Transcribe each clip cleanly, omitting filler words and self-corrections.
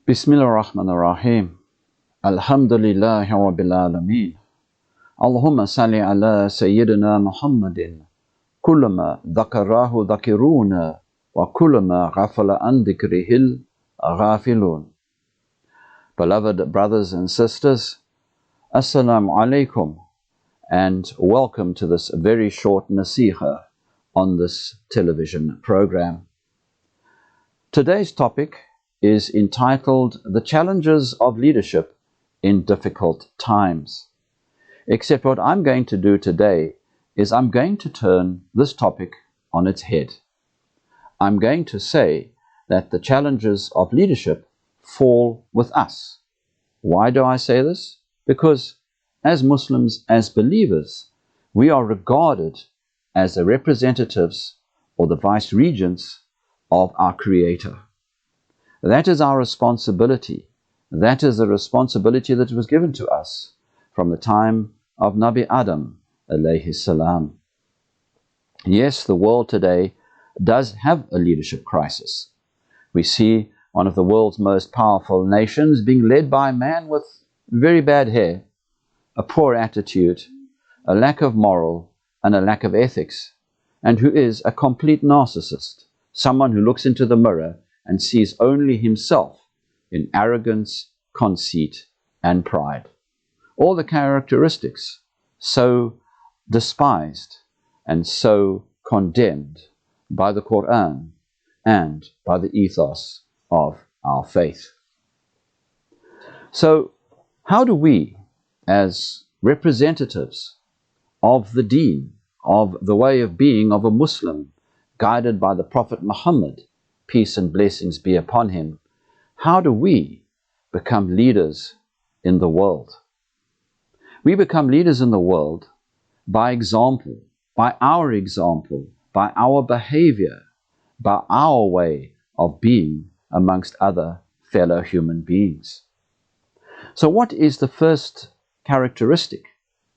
Bismillah ar-Rahman ar-Rahim. Alhamdulillahi Rabbil Alameen. Allahumma salli ala Sayyidina Muhammadin. Kullama dhakarahu dhakiruna wa kullama ghafala an dhikrihil ghafilun. Beloved brothers and sisters, Assalamu alaikum and welcome to this very short Nasiha on this television program. Today's topic is entitled The Challenges of Leadership in Difficult Times. Except what I'm going to do today is I'm going to turn this topic on its head. I'm going to say that the challenges of leadership fall with us. Why do I say this? Because as Muslims, as believers, we are regarded as the representatives or the vice-regents of our Creator. That is our responsibility. That is the responsibility that was given to us from the time of Nabi Adam alayhi salam. Yes, the world today does have a leadership crisis. We see one of the world's most powerful nations being led by a man with very bad hair, a poor attitude, a lack of moral and a lack of ethics, and who is a complete narcissist, someone who looks into the mirror and sees only himself in arrogance, conceit, and pride. All the characteristics so despised and so condemned by the Quran and by the ethos of our faith. So, how do we, as representatives of the deen, of the way of being of a Muslim, guided by the Prophet Muhammad, peace and blessings be upon him, how do we become leaders in the world? We become leaders in the world by example, by our behavior, by our way of being amongst other fellow human beings. So what is the first characteristic?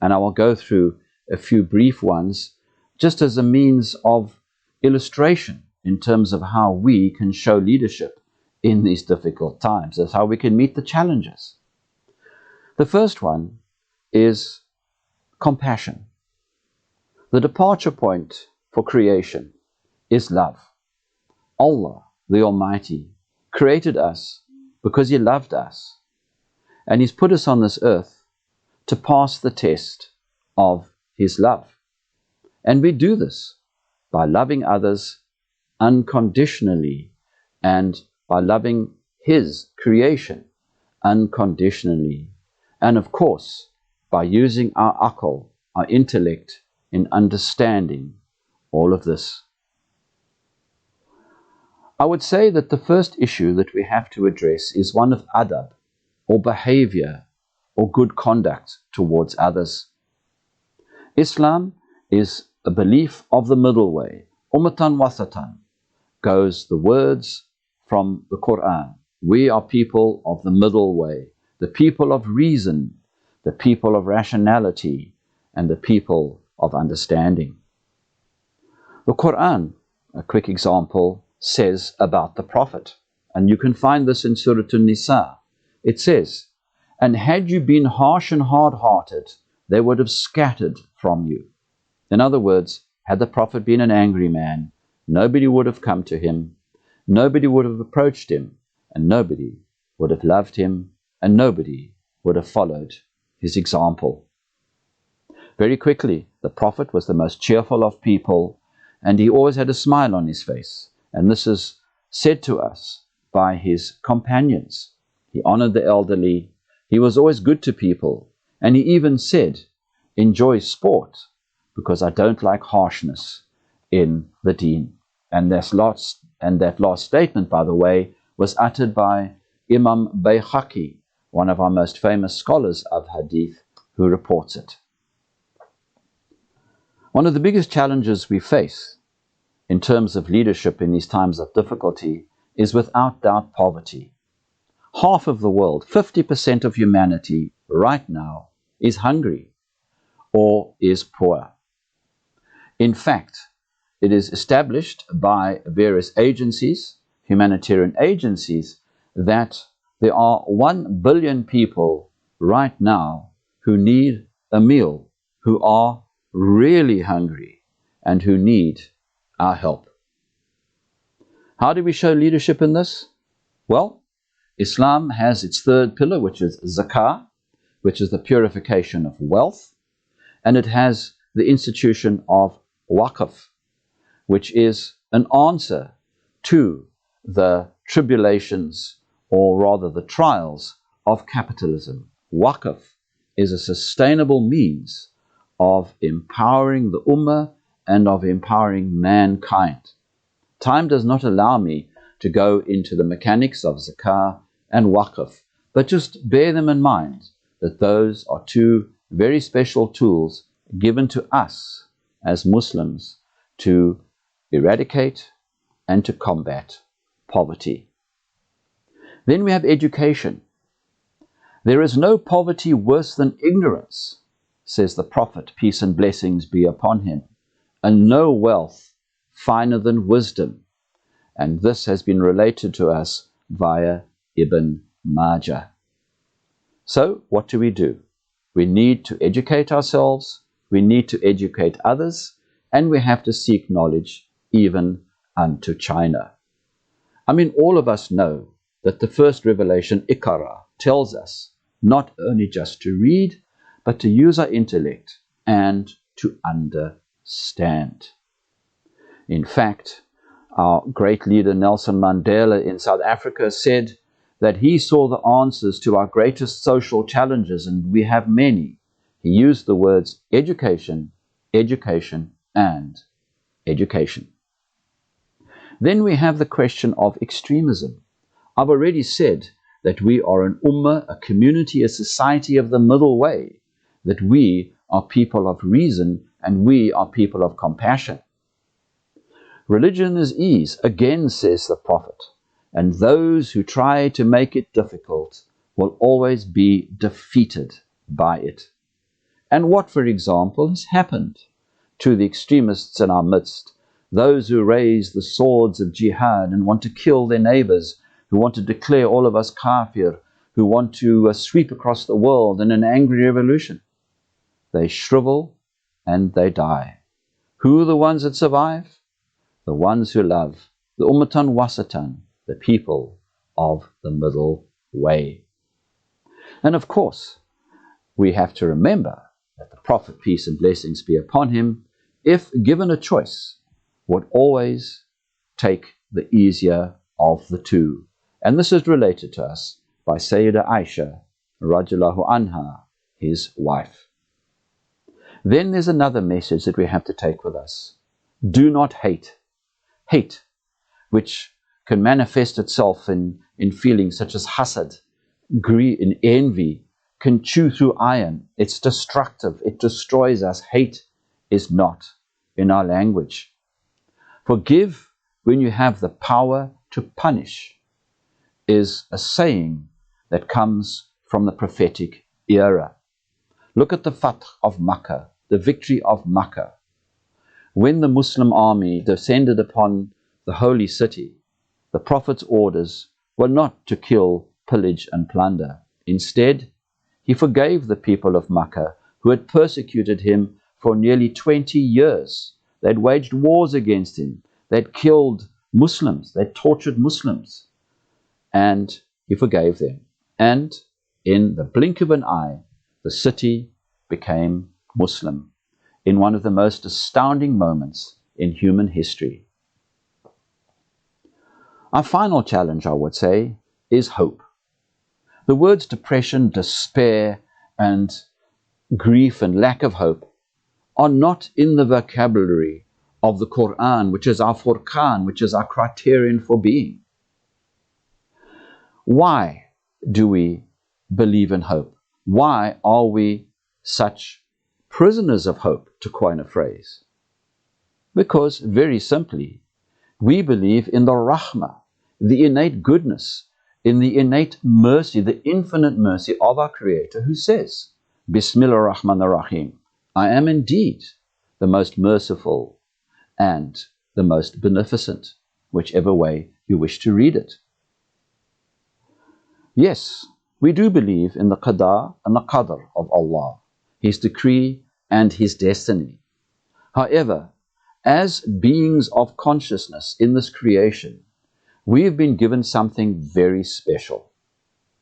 And I will go through a few brief ones just as a means of illustration in terms of how we can show leadership in these difficult times. That's how we can meet the challenges. The first one is compassion. The departure point for creation is love. Allah, the Almighty, created us because He loved us, and He's put us on this earth to pass the test of His love. And we do this by loving others unconditionally and by loving His creation unconditionally, and of course by using our aql, our intellect, in understanding all of this. I would say that the first issue that we have to address is one of adab, or behavior, or good conduct towards others. Islam is a belief of the middle way, ummatan wasatan, goes the words from the Quran. We are people of the middle way, the people of reason, the people of rationality, and the people of understanding. The Quran, a quick example, says about the Prophet, and you can find this in Surah An-Nisa. It says, "And had you been harsh and hard-hearted, they would have scattered from you." In other words, had the Prophet been an angry man, nobody would have come to him, nobody would have approached him, and nobody would have loved him, and nobody would have followed his example. Very quickly, the Prophet was the most cheerful of people, and he always had a smile on his face. And this is said to us by his companions. He honored the elderly, he was always good to people, and he even said, "Enjoy sport, because I don't like harshness in the deen." And that last statement, by the way, was uttered by Imam Bayhaqi, one of our most famous scholars of hadith, who reports it. One of the biggest challenges we face in terms of leadership in these times of difficulty is without doubt poverty. Half of the world, 50% of humanity right now, is hungry or is poor. In fact, it is established by various agencies, humanitarian agencies, that There are 1 billion people right now who need a meal, who are really hungry, and who need our help. How do we show leadership in this? Well, Islam has its third pillar, which is zakah, which is the purification of wealth, and it has the institution of waqf, which is an answer to the tribulations, or rather the trials, of capitalism. Waqf is a sustainable means of empowering the ummah and of empowering mankind. Time does not allow me to go into the mechanics of zakah and waqf, but just bear them in mind that those are two very special tools given to us as Muslims to eradicate and to combat poverty. Then we have education. There is no poverty worse than ignorance, says the Prophet, peace and blessings be upon him, and no wealth finer than wisdom. And this has been related to us via Ibn Majah. So what do? We need to educate ourselves, we need to educate others, and we have to seek knowledge even unto China. I mean, all of us know that the first revelation, Iqra, tells us not only just to read, but to use our intellect and to understand. In fact, our great leader Nelson Mandela in South Africa said that he saw the answers to our greatest social challenges, and we have many. He used the words education, education, and education. Then we have the question of extremism. I've already said that we are an ummah, a community, a society of the middle way, that we are people of reason and we are people of compassion. Religion is ease, again says the Prophet, and those who try to make it difficult will always be defeated by it. And what, for example, has happened to the extremists in our midst, those who raise the swords of jihad and want to kill their neighbors, who want to declare all of us kafir, who want to sweep across the world in an angry revolution? They shrivel and they die. Who are the ones that survive? The ones who love the ummatan wasatan, the people of the middle way. And of course, we have to remember that the Prophet, peace and blessings be upon him, if given a choice, would always take the easier of the two. And this is related to us by Sayyidah Aisha, radiallahu anha, his wife. Then there's another message that we have to take with us. Do not hate. Hate, which can manifest itself in feelings such as hasad, greed, and envy, can chew through iron. It's destructive. It destroys us. Hate is not in our language. Forgive when you have the power to punish is a saying that comes from the prophetic era. Look at the Fath of Makkah, the victory of Makkah. When the Muslim army descended upon the holy city, the Prophet's orders were not to kill, pillage, and plunder. Instead, he forgave the people of Makkah who had persecuted him for nearly 20 years. They'd waged wars against him. They'd killed Muslims. They'd tortured Muslims. And he forgave them. And in the blink of an eye, the city became Muslim in one of the most astounding moments in human history. Our final challenge, I would say, is hope. The words depression, despair, and grief and lack of hope are not in the vocabulary of the Quran, which is our Furqan, which is our criterion for being. Why do we believe in hope? Why are we such prisoners of hope, to coin a phrase? Because, very simply, we believe in the rahmah, the innate goodness, in the innate mercy, the infinite mercy of our Creator, who says, Bismillah ar-Rahman ar-Rahim, I am indeed the most merciful and the most beneficent, whichever way you wish to read it. Yes, we do believe in the qada and the qadr of Allah, His decree and His destiny. However, as beings of consciousness in this creation, we have been given something very special.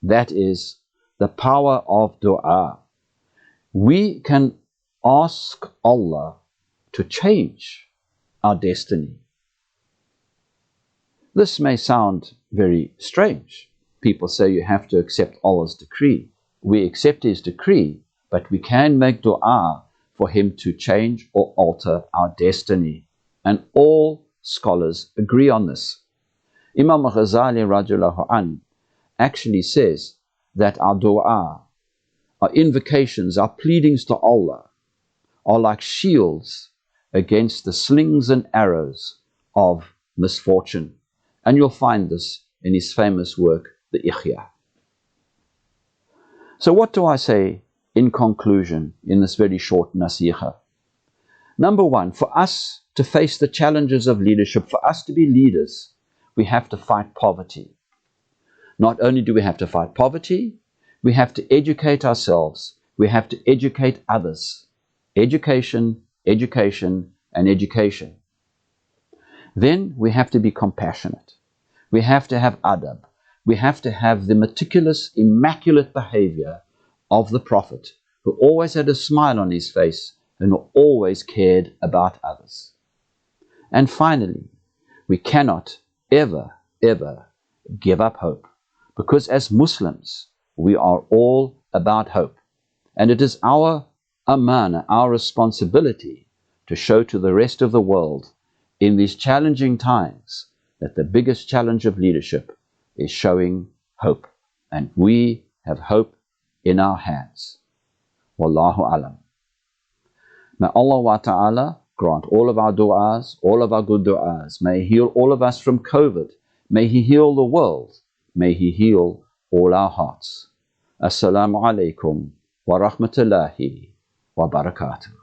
That is the power of dua. We can ask Allah to change our destiny. This may sound very strange. People say you have to accept Allah's decree. We accept His decree, but we can make dua for Him to change or alter our destiny. And all scholars agree on this. Imam Ghazali radiallahu anh actually says that our dua, our invocations, our pleadings to Allah are like shields against the slings and arrows of misfortune. And you'll find this in his famous work, the Ihya. So what do I say in conclusion in this very short nasiha? Number one, for us to face the challenges of leadership, for us to be leaders, we have to fight poverty. Not only do we have to fight poverty, we have to educate ourselves. We have to educate others. Education, education, and education. Then we have to be compassionate. We have to have adab. We have to have the meticulous, immaculate behavior of the Prophet, who always had a smile on his face and who always cared about others. And finally, we cannot ever, ever give up hope, because as Muslims, we are all about hope. And it is our amana, our responsibility, to show to the rest of the world in these challenging times that the biggest challenge of leadership is showing hope. And we have hope in our hands. Wallahu alam. May Allah wa ta'ala grant all of our du'as, all of our good du'as. May He heal all of us from COVID. May He heal the world. May He heal all our hearts. Assalamu alaikum wa rahmatullahi wa barakatuh.